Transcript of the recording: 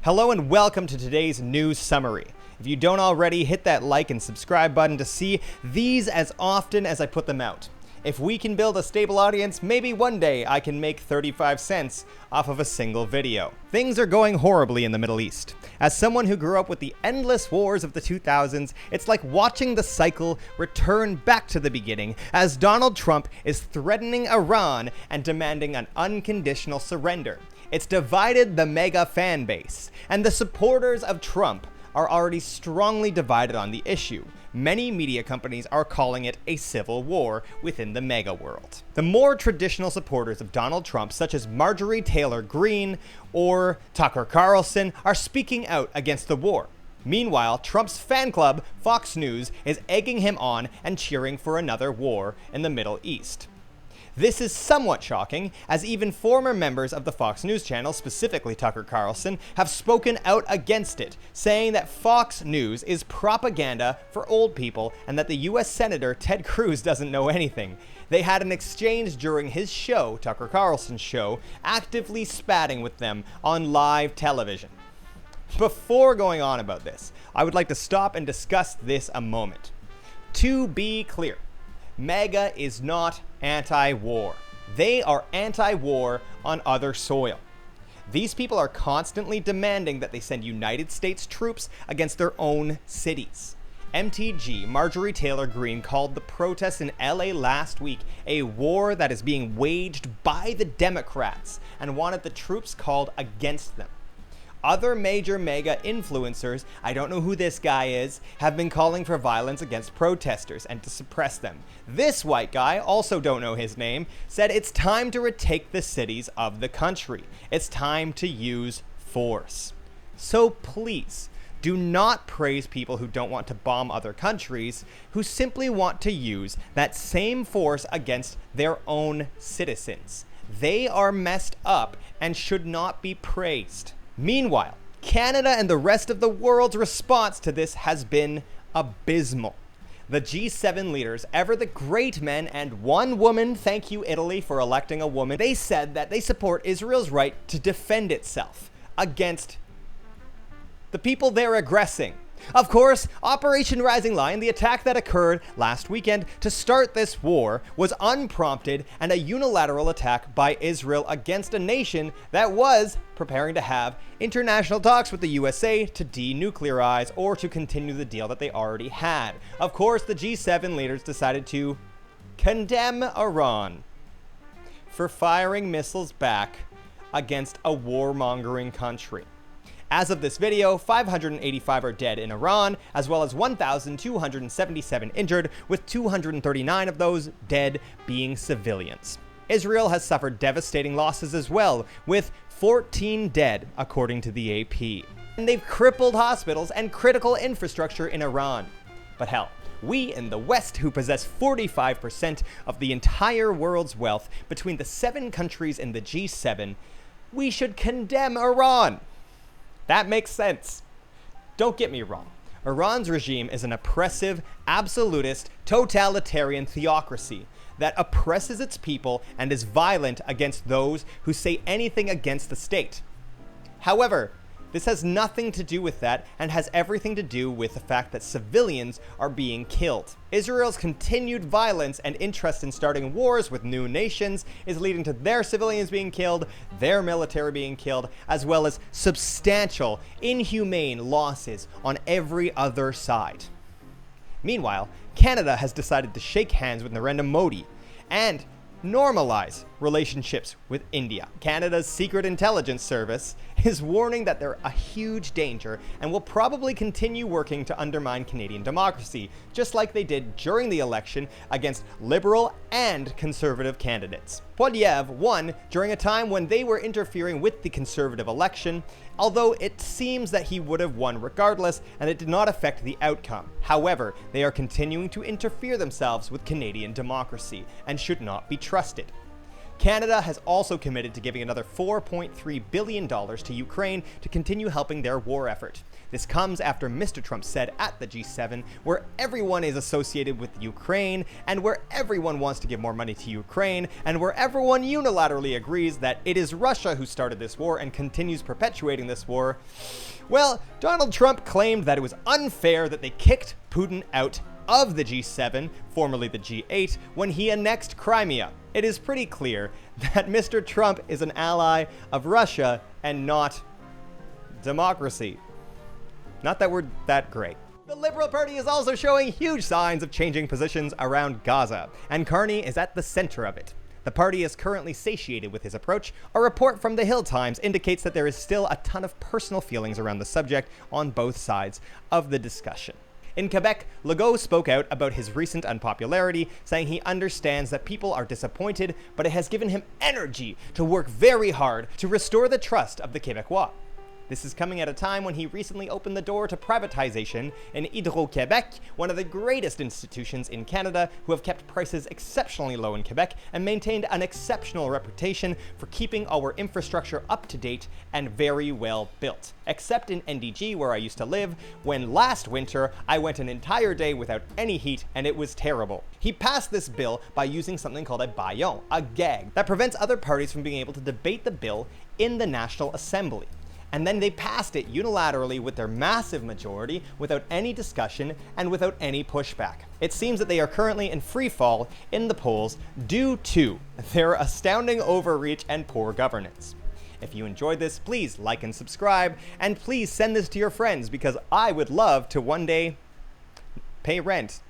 Hello and welcome to today's news summary. If you don't already, hit that like and subscribe button to see these as often as I put them out. If we can build a stable audience, maybe one day I can make 35 cents off of a single video. Things are going horribly in the Middle East. As someone who grew up with the endless wars of the 2000s, it's like watching the cycle return back to the beginning as Donald Trump is threatening Iran and demanding an unconditional surrender. It's divided the mega fan base, and the supporters of Trump are already strongly divided on the issue. Many media companies are calling it a civil war within the mega world. The more traditional supporters of Donald Trump, such as Marjorie Taylor Greene or Tucker Carlson, are speaking out against the war. Meanwhile, Trump's fan club, Fox News, is egging him on and cheering for another war in the Middle East. This is somewhat shocking, as even former members of the Fox News channel, specifically Tucker Carlson, have spoken out against it, saying that Fox News is propaganda for old people and that the US Senator Ted Cruz doesn't know anything. They had an exchange during his show, Tucker Carlson's show, actively spatting with them on live television. Before going on about this, I would like to stop and discuss this a moment. To be clear, MAGA is not anti-war. They are anti-war on other soil. These people are constantly demanding that they send United States troops against their own cities. MTG, Marjorie Taylor Greene, called the protests in LA last week a war that is being waged by the Democrats and wanted the troops called against them. Other major mega influencers, I don't know who this guy is, have been calling for violence against protesters and to suppress them. This white guy, also don't know his name, said it's time to retake the cities of the country. It's time to use force. So please, do not praise people who don't want to bomb other countries, who simply want to use that same force against their own citizens. They are messed up and should not be praised. Meanwhile, Canada and the rest of the world's response to this has been abysmal. The G7 leaders, ever the great men and one woman, thank you Italy for electing a woman, they said that they support Israel's right to defend itself against the people they're aggressing. Of course, Operation Rising Lion, the attack that occurred last weekend to start this war, was unprompted and a unilateral attack by Israel against a nation that was preparing to have international talks with the USA to denuclearize or to continue the deal that they already had. Of course, the G7 leaders decided to condemn Iran for firing missiles back against a warmongering country. As of this video, 585 are dead in Iran, as well as 1,277 injured, with 239 of those dead being civilians. Israel has suffered devastating losses as well, with 14 dead, according to the AP. And they've crippled hospitals and critical infrastructure in Iran. But hell, we in the West, who possess 45% of the entire world's wealth between the 7 countries in the G7, we should condemn Iran. That makes sense. Don't get me wrong. Iran's regime is an oppressive, absolutist, totalitarian theocracy that oppresses its people and is violent against those who say anything against the state. However, this has nothing to do with that and has everything to do with the fact that civilians are being killed. Israel's continued violence and interest in starting wars with new nations is leading to their civilians being killed, their military being killed, as well as substantial, inhumane losses on every other side. Meanwhile, Canada has decided to shake hands with Narendra Modi and normalize relationships with India. Canada's Secret Intelligence Service is warning that they're a huge danger and will probably continue working to undermine Canadian democracy, just like they did during the election against liberal and conservative candidates. Poilievre won during a time when they were interfering with the conservative election, although it seems that he would have won regardless and it did not affect the outcome. However, they are continuing to interfere themselves with Canadian democracy and should not be trusted. Canada has also committed to giving another $4.3 billion to Ukraine to continue helping their war effort. This comes after Mr. Trump said at the G7, where everyone is associated with Ukraine, and where everyone wants to give more money to Ukraine, and where everyone unilaterally agrees that it is Russia who started this war and continues perpetuating this war. Well, Donald Trump claimed that it was unfair that they kicked Putin out of the G7, formerly the G8, when he annexed Crimea. It is pretty clear that Mr. Trump is an ally of Russia and not democracy. Not that we're that great. The Liberal Party is also showing huge signs of changing positions around Gaza, and Carney is at the center of it. The party is currently satiated with his approach. A report from the Hill Times indicates that there is still a ton of personal feelings around the subject on both sides of the discussion. In Quebec, Legault spoke out about his recent unpopularity, saying he understands that people are disappointed, but it has given him energy to work very hard to restore the trust of the Québécois. This is coming at a time when he recently opened the door to privatization in Hydro-Québec, one of the greatest institutions in Canada, who have kept prices exceptionally low in Quebec and maintained an exceptional reputation for keeping our infrastructure up to date and very well built. Except in NDG, where I used to live, when last winter I went an entire day without any heat and it was terrible. He passed this bill by using something called a baillon, a gag, that prevents other parties from being able to debate the bill in the National Assembly. And then they passed it unilaterally with their massive majority, without any discussion and without any pushback. It seems that they are currently in free fall in the polls due to their astounding overreach and poor governance. If you enjoyed this, please like and subscribe, and please send this to your friends, because I would love to one day pay rent